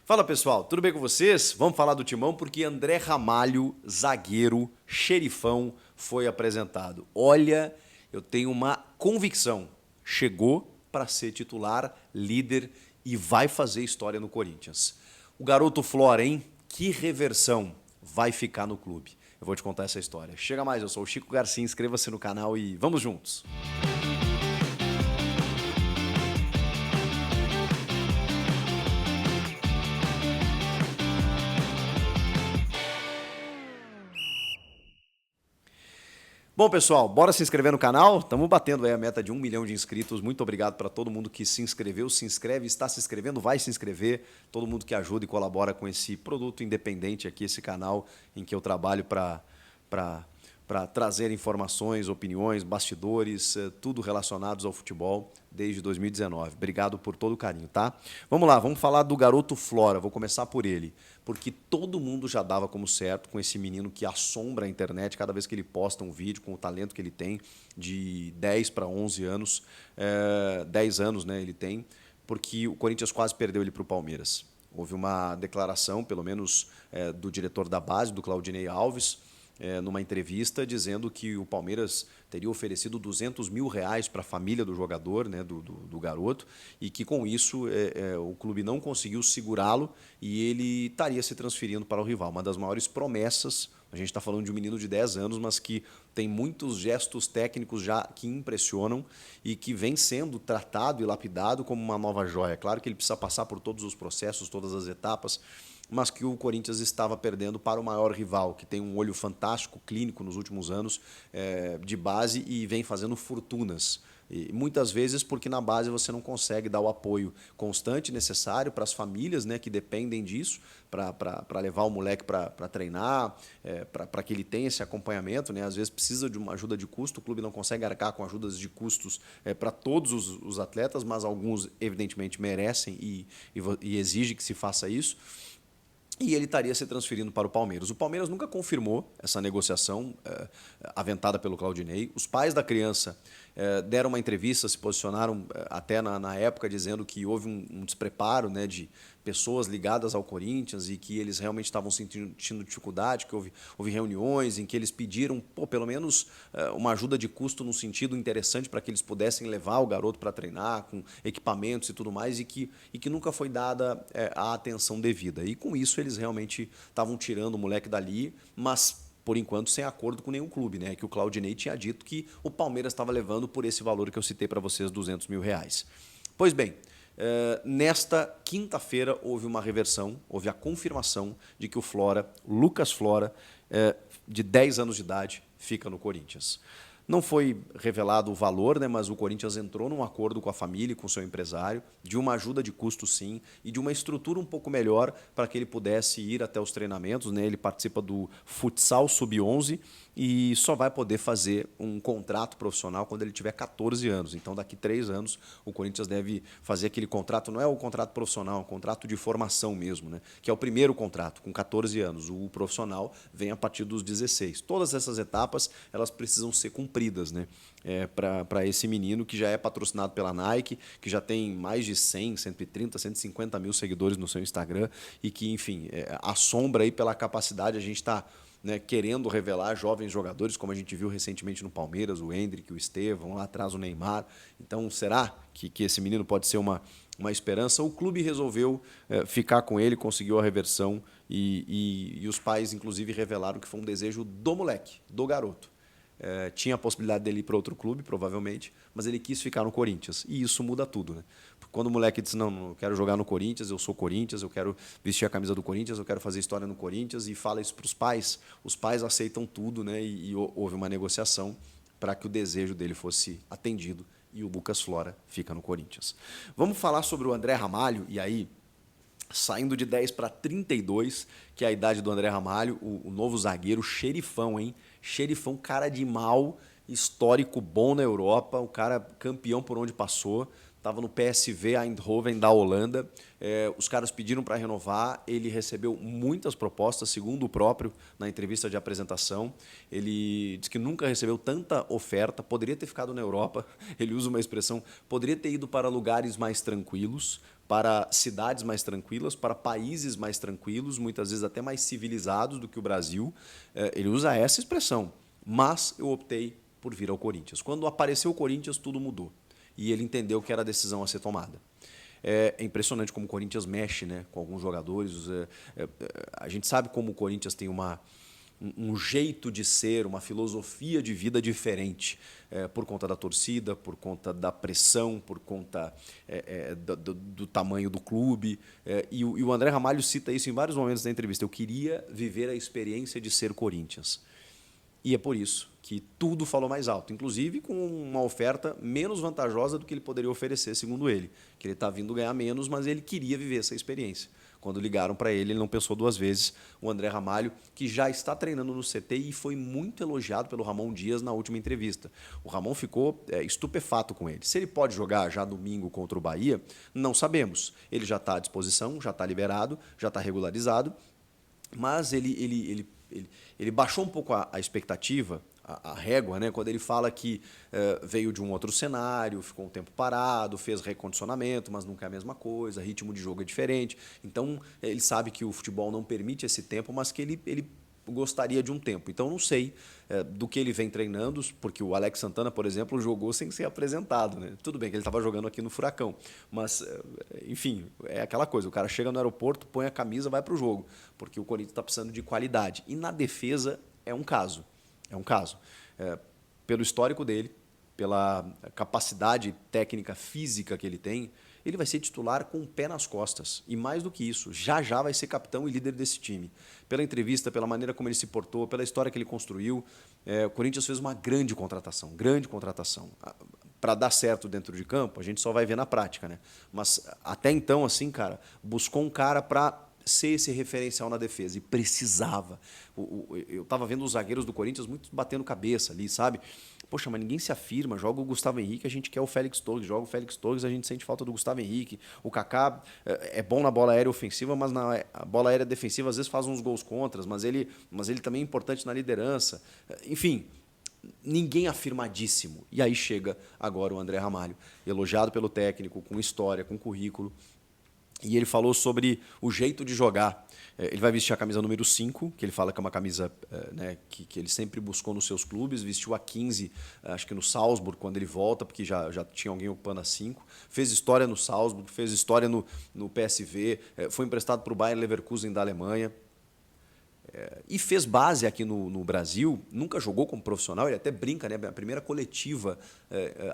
Fala pessoal, tudo bem com vocês? Vamos falar do Timão porque André Ramalho, zagueiro, xerifão, foi apresentado. Olha, eu tenho uma convicção, chegou para ser titular, líder e vai fazer história no Corinthians. O garoto Flora, hein? Que reversão vai ficar no clube. Eu vou te contar essa história. Chega mais, eu sou o Chico Garcia, inscreva-se no canal e vamos juntos. Bom, pessoal, bora se inscrever no canal? Estamos batendo aí a meta de 1 milhão de inscritos. Muito obrigado para todo mundo que se inscreveu, se inscreve, está se inscrevendo, vai se inscrever. Todo mundo que ajuda e colabora com esse produto independente aqui, esse canal em que eu trabalho para trazer informações, opiniões, bastidores, tudo relacionados ao futebol desde 2019. Obrigado por todo o carinho, tá? Vamos lá, vamos falar do garoto Flora. Vou começar por ele, porque todo mundo já dava como certo com esse menino que assombra a internet cada vez que ele posta um vídeo com o talento que ele tem, de 10 para 11 anos, 10 anos, né, ele tem, porque o Corinthians quase perdeu ele para o Palmeiras. Houve uma declaração, pelo menos do diretor da base, do Claudinei Alves, numa entrevista dizendo que o Palmeiras teria oferecido R$200 mil para a família do jogador, né, do garoto, e que com isso o clube não conseguiu segurá-lo e ele estaria se transferindo para o rival. Uma das maiores promessas, a gente está falando de um menino de 10 anos, mas que tem muitos gestos técnicos já que impressionam e que vem sendo tratado e lapidado como uma nova joia. Claro que ele precisa passar por todos os processos, todas as etapas, mas que o Corinthians estava perdendo para o maior rival, que tem um olho fantástico, clínico nos últimos anos, de base e vem fazendo fortunas. E muitas vezes porque na base você não consegue dar o apoio constante necessário para as famílias, né, que dependem disso, para levar o moleque para treinar, para que ele tenha esse acompanhamento, né? Às vezes precisa de uma ajuda de custo, o clube não consegue arcar com ajudas de custos para todos os atletas, mas alguns evidentemente merecem e exige que se faça isso. E ele estaria se transferindo para o Palmeiras. O Palmeiras nunca confirmou essa negociação aventada pelo Claudinei. Os pais da criança deram uma entrevista, se posicionaram até na época dizendo que houve um despreparo, né, de pessoas ligadas ao Corinthians e que eles realmente estavam sentindo dificuldade, que houve reuniões em que eles pediram pelo menos uma ajuda de custo num sentido interessante para que eles pudessem levar o garoto para treinar com equipamentos e tudo mais e que nunca foi dada a atenção devida. E com isso eles realmente estavam tirando o moleque dali, mas por enquanto sem acordo com nenhum clube, né? Que o Claudinei tinha dito que o Palmeiras estava levando por esse valor que eu citei para vocês, R$200 mil. Pois bem, nesta quinta-feira houve uma reversão, houve a confirmação de que o Flora, Lucas Flora, de 10 anos de idade, fica no Corinthians. Não foi revelado o valor, né, mas o Corinthians entrou num acordo com a família e com o seu empresário, de uma ajuda de custo sim, e de uma estrutura um pouco melhor para que ele pudesse ir até os treinamentos, né? Ele participa do Futsal Sub-11 e só vai poder fazer um contrato profissional quando ele tiver 14 anos. Então, daqui 3 anos, o Corinthians deve fazer aquele contrato, não é o contrato profissional, é um contrato de formação mesmo, né? Que é o primeiro contrato, com 14 anos. O profissional vem a partir dos 16. Todas essas etapas, elas precisam ser cumpridas, né? Para esse menino que já é patrocinado pela Nike, que já tem mais de 100, 130, 150 mil seguidores no seu Instagram e que, enfim, assombra aí pela capacidade. A gente está, né, querendo revelar jovens jogadores, como a gente viu recentemente no Palmeiras, o Endrick, o Estevão, lá atrás o Neymar. Então, será que esse menino pode ser uma esperança? O clube resolveu ficar com ele, conseguiu a reversão e os pais, inclusive, revelaram que foi um desejo do moleque, do garoto. Tinha a possibilidade dele ir para outro clube, provavelmente, mas ele quis ficar no Corinthians. E isso muda tudo, né? Quando o moleque disse, não, eu quero jogar no Corinthians, eu sou Corinthians, eu quero vestir a camisa do Corinthians, eu quero fazer história no Corinthians, e fala isso para os pais aceitam tudo, né? E houve uma negociação para que o desejo dele fosse atendido e o Lucas Flora fica no Corinthians. Vamos falar sobre o André Ramalho, e aí, saindo de 10 para 32, que é a idade do André Ramalho, o novo zagueiro, xerifão, hein? Xerifão, cara de mal, histórico bom na Europa, o cara campeão por onde passou, estava no PSV Eindhoven da Holanda. Os caras pediram para renovar, ele recebeu muitas propostas, segundo o próprio na entrevista de apresentação. Ele disse que nunca recebeu tanta oferta, poderia ter ficado na Europa, ele usa uma expressão, poderia ter ido para lugares mais tranquilos, para cidades mais tranquilas, para países mais tranquilos, muitas vezes até mais civilizados do que o Brasil. Ele usa essa expressão. Mas eu optei por vir ao Corinthians. Quando apareceu o Corinthians, tudo mudou. E ele entendeu que era a decisão a ser tomada. É impressionante como o Corinthians mexe, né, com alguns jogadores. A gente sabe como o Corinthians tem um jeito de ser, uma filosofia de vida diferente, por conta da torcida, por conta da pressão, por conta do tamanho do clube. E o André Ramalho cita isso em vários momentos da entrevista. Eu queria viver a experiência de ser Corinthians. E é por isso que tudo falou mais alto, inclusive com uma oferta menos vantajosa do que ele poderia oferecer, segundo ele. Que ele está vindo ganhar menos, mas ele queria viver essa experiência. Quando ligaram para ele não pensou duas vezes. O André Ramalho, que já está treinando no CT e foi muito elogiado pelo Ramon Dias na última entrevista. O Ramon ficou estupefato com ele. Se ele pode jogar já domingo contra o Bahia, não sabemos. Ele já está à disposição, já está liberado, já está regularizado, mas ele baixou um pouco a expectativa, a régua, né, quando ele fala que veio de um outro cenário, ficou um tempo parado, fez recondicionamento, mas nunca é a mesma coisa, ritmo de jogo é diferente. Então, ele sabe que o futebol não permite esse tempo, mas que ele gostaria de um tempo. Então, não sei do que ele vem treinando, porque o Alex Santana, por exemplo, jogou sem ser apresentado. Né? Tudo bem que ele estava jogando aqui no Furacão, mas, enfim, é aquela coisa, o cara chega no aeroporto, põe a camisa, vai para o jogo, porque o Corinthians está precisando de qualidade. E na defesa é um caso. É um caso. Pelo histórico dele, pela capacidade técnica física que ele tem, ele vai ser titular com o pé nas costas. E mais do que isso, já vai ser capitão e líder desse time. Pela entrevista, pela maneira como ele se portou, pela história que ele construiu, o Corinthians fez uma grande contratação. Grande contratação. Para dar certo dentro de campo, a gente só vai ver na prática, né? Mas até então, assim, cara, buscou um cara para ser esse referencial na defesa, e precisava. Eu estava vendo os zagueiros do Corinthians muito batendo cabeça ali, sabe? Poxa, mas ninguém se afirma, joga o Gustavo Henrique, a gente quer o Félix Torres, joga o Félix Torres, a gente sente falta do Gustavo Henrique. O Kaká é bom na bola aérea ofensiva, mas na bola aérea defensiva às vezes faz uns gols contras, mas ele também é importante na liderança. Enfim, ninguém afirmadíssimo. E aí chega agora o André Ramalho, elogiado pelo técnico, com história, com currículo. E ele falou sobre o jeito de jogar. Ele vai vestir a camisa número 5, que ele fala que é uma camisa né, que ele sempre buscou nos seus clubes. Vestiu a 15, acho que no Salzburg, quando ele volta, porque já tinha alguém ocupando a 5. Fez história no Salzburg, fez história no PSV, foi emprestado para o Bayer Leverkusen da Alemanha. E fez base aqui no Brasil, nunca jogou como profissional, ele até brinca, né? A primeira coletiva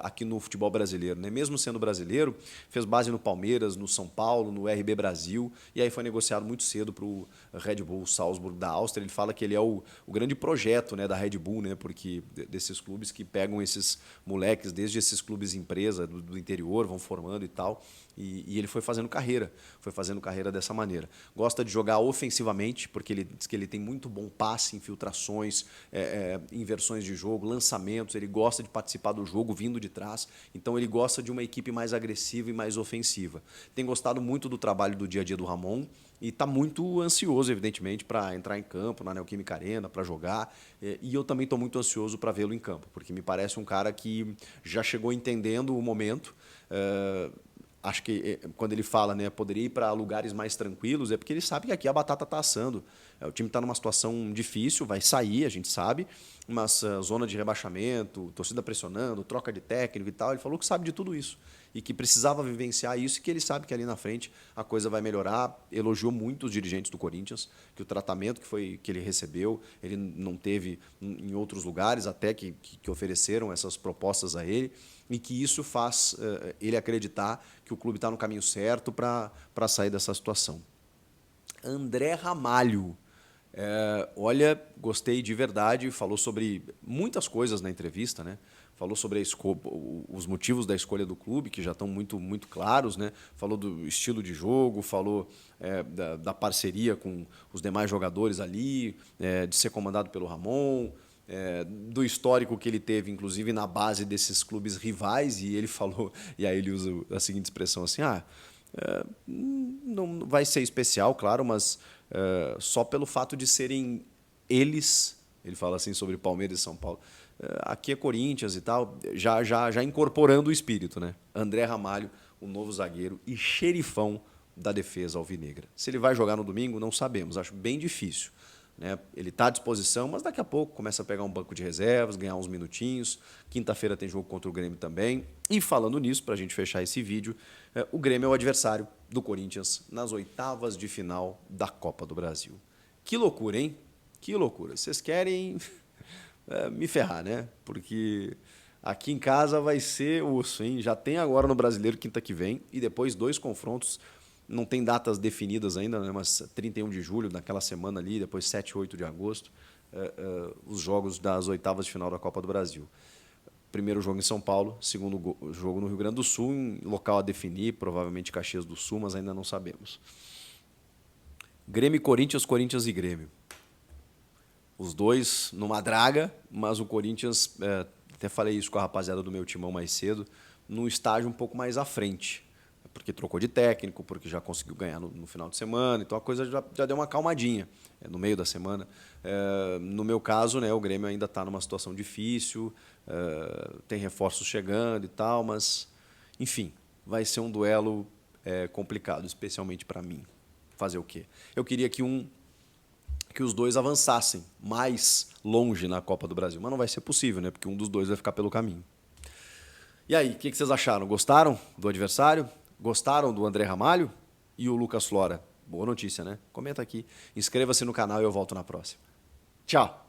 aqui no futebol brasileiro, né? Mesmo sendo brasileiro, fez base no Palmeiras, no São Paulo, no RB Brasil, e aí foi negociado muito cedo para o Red Bull Salzburg da Áustria. Ele fala que ele é o grande projeto, né, da Red Bull, né? Porque desses clubes que pegam esses moleques, desde esses clubes empresa do interior, vão formando e tal. E ele foi fazendo carreira dessa maneira. Gosta de jogar ofensivamente, porque ele diz que ele tem muito bom passe, infiltrações, inversões de jogo, lançamentos. Ele gosta de participar do jogo vindo de trás. Então ele gosta de uma equipe mais agressiva e mais ofensiva. Tem gostado muito do trabalho do dia a dia do Ramon e está muito ansioso, evidentemente, para entrar em campo na Neoquímica Arena, para jogar. E eu também estou muito ansioso para vê-lo em campo, porque me parece um cara que já chegou entendendo o momento. Acho que quando ele fala, né, poderia ir para lugares mais tranquilos, é porque ele sabe que aqui a batata está assando. O time está numa situação difícil, vai sair, a gente sabe, mas zona de rebaixamento, torcida pressionando, troca de técnico e tal. Ele falou que sabe de tudo isso e que precisava vivenciar isso e que ele sabe que ali na frente a coisa vai melhorar. Elogiou muito os dirigentes do Corinthians, que o tratamento que ele recebeu, ele não teve em outros lugares, até que ofereceram essas propostas a ele, e que isso faz ele acreditar que o clube está no caminho certo para sair dessa situação. André Ramalho. Olha, gostei de verdade, falou sobre muitas coisas na entrevista, né? Falou sobre os motivos da escolha do clube, que já estão muito, muito claros, né? Falou do estilo de jogo, falou da parceria com os demais jogadores ali, de ser comandado pelo Ramon, do histórico que ele teve, inclusive, na base desses clubes rivais, e ele falou, e aí ele usa a seguinte expressão assim, não vai ser especial, claro, mas só pelo fato de serem eles, ele fala assim sobre Palmeiras e São Paulo, aqui é Corinthians e tal, já incorporando o espírito, né? André Ramalho, o novo zagueiro e xerifão da defesa alvinegra. Se ele vai jogar no domingo, não sabemos. Acho bem difícil, né? Ele está à disposição, mas daqui a pouco começa a pegar um banco de reservas, ganhar uns minutinhos. Quinta-feira tem jogo contra o Grêmio também. E falando nisso, para a gente fechar esse vídeo, o Grêmio é o adversário do Corinthians nas oitavas de final da Copa do Brasil. Que loucura, hein? Que loucura. Vocês querem me ferrar, né? Porque aqui em casa vai ser osso, hein? Já tem agora no Brasileiro quinta que vem e depois 2 confrontos. Não tem datas definidas ainda, né? Mas 31 de julho, naquela semana ali, depois 7 e 8 de agosto, os jogos das oitavas de final da Copa do Brasil. Primeiro jogo em São Paulo, segundo jogo no Rio Grande do Sul, em local a definir, provavelmente Caxias do Sul, mas ainda não sabemos. Grêmio e Corinthians, Corinthians e Grêmio. Os dois numa draga, mas o Corinthians, até falei isso com a rapaziada do meu timão mais cedo, num estágio um pouco mais à frente. Porque trocou de técnico, porque já conseguiu ganhar no final de semana, então a coisa já deu uma calmadinha no meio da semana. No meu caso, né, o Grêmio ainda está numa situação difícil, tem reforços chegando e tal, mas, enfim, vai ser um duelo complicado, especialmente para mim. Fazer o quê? Eu queria que os dois avançassem mais longe na Copa do Brasil, mas não vai ser possível, né, porque um dos dois vai ficar pelo caminho. E aí, o que vocês acharam? Gostaram do adversário? Gostaram do André Ramalho e o Lucas Flora? Boa notícia, né? Comenta aqui. Inscreva-se no canal e eu volto na próxima. Tchau!